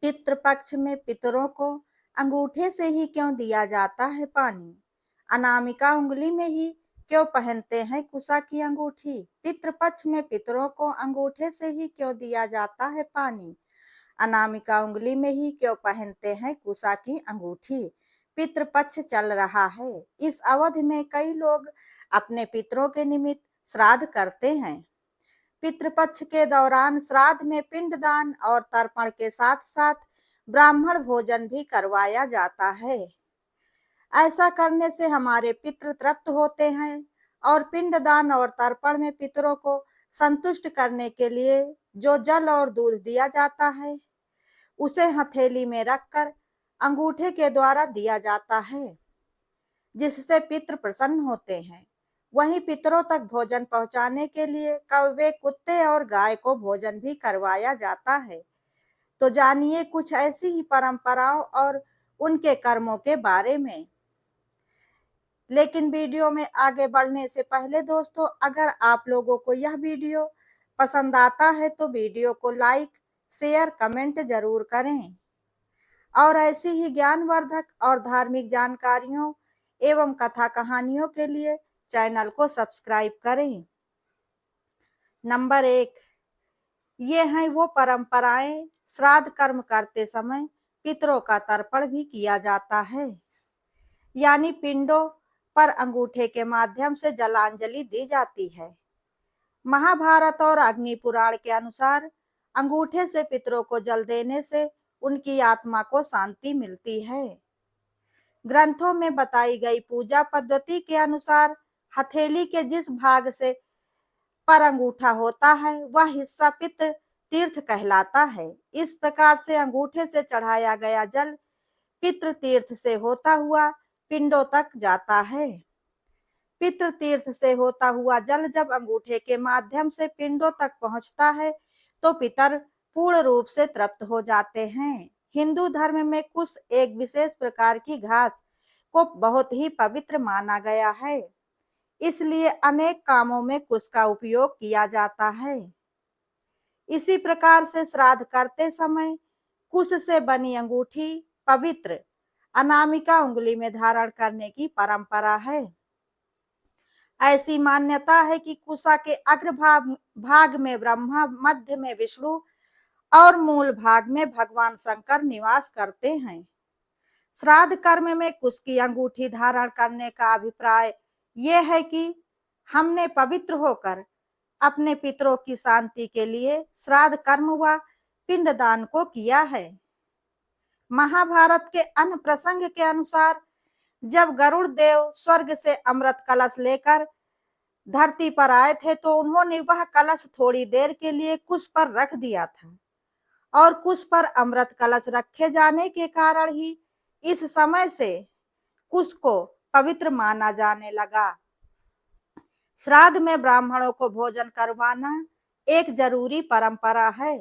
पितृपक्ष में पितरों को अंगूठे से ही क्यों दिया जाता है पानी? अनामिका उंगली में ही क्यों पहनते हैं कुशा की अंगूठी? पितृपक्ष में पितरों को अंगूठे से ही क्यों दिया जाता है पानी? अनामिका उंगली में ही क्यों पहनते हैं कुशा की अंगूठी? पितृपक्ष चल रहा है। इस अवधि में कई लोग अपने पितरों के निमित्त श्राद्ध करते हैं। पितृपक्ष के दौरान श्राद्ध में पिंडदान और तर्पण के साथ साथ ब्राह्मण भोजन भी करवाया जाता है। ऐसा करने से हमारे पितृ तृप्त होते हैं और पिंडदान और तर्पण में पितरों को संतुष्ट करने के लिए जो जल और दूध दिया जाता है उसे हथेली में रखकर अंगूठे के द्वारा दिया जाता है, जिससे पितृ प्रसन्न होते हैं। वहीं पितरों तक भोजन पहुंचाने के लिए कौवे, कुत्ते और गाय को भोजन भी करवाया जाता है। तो जानिए कुछ ऐसी ही परंपराओं और उनके कर्मों के बारे में। लेकिन वीडियो में आगे बढ़ने से पहले दोस्तों, अगर आप लोगों को यह वीडियो पसंद आता है तो वीडियो को लाइक, शेयर, कमेंट जरूर करें और ऐसी ही ज्ञानवर्धक और धार्मिक जानकारियों एवं कथा कहानियों के लिए चैनल को सब्सक्राइब करें। नंबर 1, ये हैं वो परंपराएं। श्राद्ध कर्म करते समय पितरों का तर्पण भी किया जाता है, यानी पिंडों पर अंगूठे के माध्यम से जलांजलि दी जाती है। महाभारत और अग्नि पुराण के अनुसार अंगूठे से पितरों को जल देने से उनकी आत्मा को शांति मिलती है। ग्रंथों में बताई गई पूजा पद्धति के अनुसार हथेली के जिस भाग से पर अंगूठा होता है वह हिस्सा पितृ तीर्थ कहलाता है। इस प्रकार से अंगूठे से चढ़ाया गया जल पितृ तीर्थ से होता हुआ पिंडों तक जाता है। पितृ तीर्थ से होता हुआ जल जब अंगूठे के माध्यम से पिंडों तक पहुंचता है तो पितर पूर्ण रूप से तृप्त हो जाते हैं। हिंदू धर्म में कुश एक विशेष प्रकार की घास को बहुत ही पवित्र माना गया है, इसलिए अनेक कामों में कुश का उपयोग किया जाता है। इसी प्रकार से श्राद्ध करते समय कुश से बनी अंगूठी पवित्र अनामिका उंगली में धारण करने की परंपरा है। ऐसी मान्यता है कि कुशा के अग्र भाग में ब्रह्मा, मध्य में विष्णु और मूल भाग में भगवान शंकर निवास करते हैं। श्राद्ध कर्म में कुश की अंगूठी धारण करने का अभिप्राय यह है कि हमने पवित्र होकर अपने पितरों की शांति के लिए श्राद्ध कर्म व पिंडदान को किया है। महाभारत के अन्य प्रसंग के अनुसार जब गरुड़ देव स्वर्ग से अमृत कलश लेकर धरती पर आए थे तो उन्होंने वह कलश थोड़ी देर के लिए कुश पर रख दिया था और कुश पर अमृत कलश रखे जाने के कारण ही इस समय से कुश को पवित्र माना जाने लगा। श्राद्ध में ब्राह्मणों को भोजन करवाना एक जरूरी परंपरा है।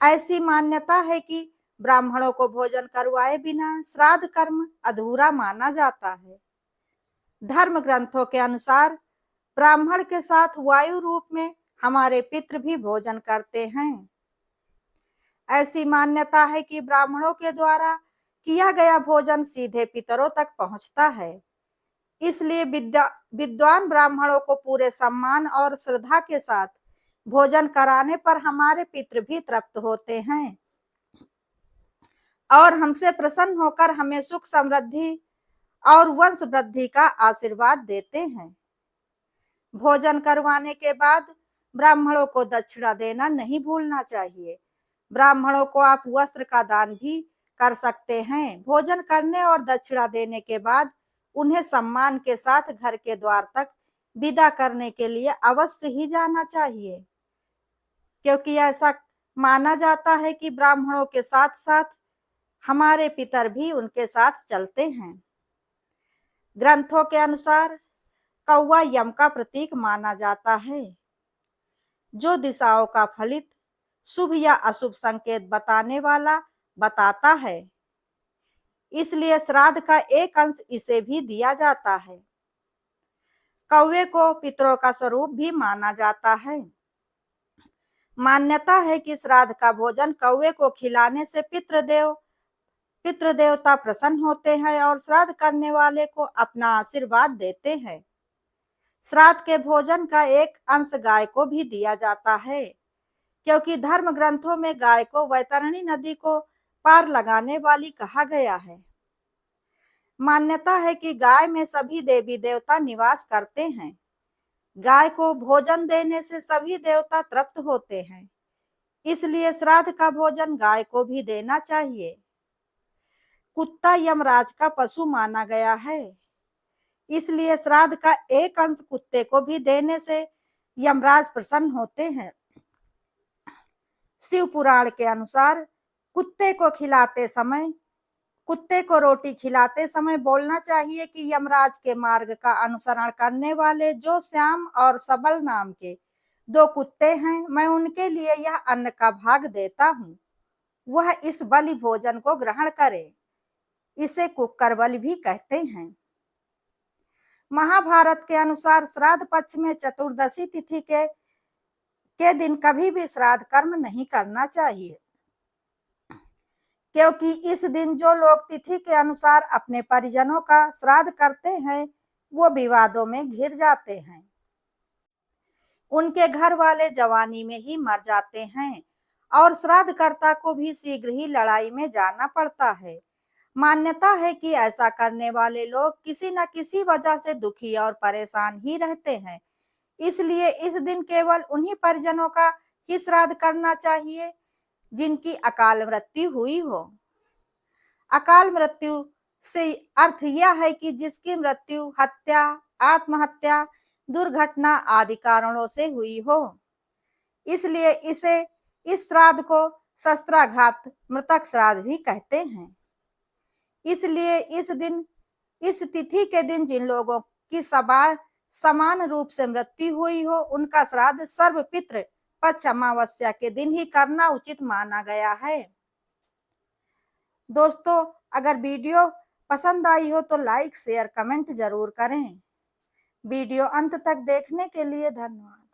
ऐसी मान्यता है कि ब्राह्मणों को भोजन करवाए बिना श्राद्ध कर्म अधूरा माना जाता है। धर्म ग्रंथों के अनुसार ब्राह्मण के साथ वायु रूप में हमारे पितृ भी भोजन करते हैं। ऐसी मान्यता है कि ब्राह्मणों के द्वारा किया गया भोजन सीधे पितरों तक पहुंचता है, इसलिए विद्वान ब्राह्मणों को पूरे सम्मान और श्रद्धा के साथ भोजन कराने पर हमारे पितृ भी तृप्त होते हैं और हमसे प्रसन्न होकर हमें सुख, समृद्धि और वंश वृद्धि का आशीर्वाद देते हैं। भोजन करवाने के बाद ब्राह्मणों को दक्षिणा देना नहीं भूलना चाहिए। ब्राह्मणों को आप वस्त्र का दान भी कर सकते हैं। भोजन करने और दक्षिणा देने के बाद उन्हें सम्मान के साथ घर के द्वार तक विदा करने के लिए अवश्य ही जाना चाहिए, क्योंकि ऐसा माना जाता है कि ब्राह्मणों के साथ साथ हमारे पितर भी उनके साथ चलते हैं। ग्रंथों के अनुसार कौवा यम का प्रतीक माना जाता है, जो दिशाओं का फलित शुभ या अशुभ संकेत बताने वाला बताता है, इसलिए श्राद्ध का एक अंश इसे भी दिया जाता है। कौवे को पितरों का स्वरूप भी माना जाता है। मान्यता है कि श्राद्ध का भोजन कौवे को खिलाने से पितृ देवता प्रसन्न होते हैं और श्राद्ध करने वाले को अपना आशीर्वाद देते हैं। श्राद्ध के भोजन का एक अंश गाय को भी दिया जाता है, क्योंकि धर्म ग्रंथों में गाय को वैतरणी नदी को पार लगाने वाली कहा गया है। मान्यता है कि गाय में सभी देवी देवता निवास करते हैं। गाय को भोजन देने से सभी देवता तृप्त होते हैं, इसलिए श्राद्ध का भोजन गाय को भी देना चाहिए। कुत्ता यमराज का पशु माना गया है, इसलिए श्राद्ध का एक अंश कुत्ते को भी देने से यमराज प्रसन्न होते हैं। शिव पुराण के अनुसार कुत्ते को रोटी खिलाते समय बोलना चाहिए कि यमराज के मार्ग का अनुसरण करने वाले जो श्याम और सबल नाम के 2 कुत्ते हैं, मैं उनके लिए यह अन्न का भाग देता हूँ, वह इस बलि भोजन को ग्रहण करे। इसे कुक्कर बलि भी कहते हैं। महाभारत के अनुसार श्राद्ध पक्ष में चतुर्दशी तिथि के दिन कभी भी श्राद्ध कर्म नहीं करना चाहिए, क्योंकि इस दिन जो लोग तिथि के अनुसार अपने परिजनों का श्राद्ध करते हैं, वो विवादों में घिर जाते हैं। उनके घर वाले जवानी में ही मर जाते हैं और श्राद्धकर्ता को भी शीघ्र ही लड़ाई में जाना पड़ता है। मान्यता है कि ऐसा करने वाले लोग किसी न किसी वजह से दुखी और परेशान ही रहते हैं, इसलिए इस दिन केवल उन्हीं परिजनों का ही श्राद्ध करना चाहिए जिनकी अकाल मृत्यु हुई हो। अकाल मृत्यु से अर्थ यह है कि जिसकी मृत्यु हत्या, आत्महत्या, दुर्घटना आदि कारणों से हुई हो। इसलिए इस श्राद्ध को शस्त्राघात मृतक श्राद्ध भी कहते हैं। इसलिए इस तिथि के दिन जिन लोगों की समान रूप से मृत्यु हुई हो, उनका श्राद्ध सर्वपितृ पक्ष अमावस्या के दिन ही करना उचित माना गया है। दोस्तों, अगर वीडियो पसंद आई हो तो लाइक, शेयर, कमेंट जरूर करें। वीडियो अंत तक देखने के लिए धन्यवाद।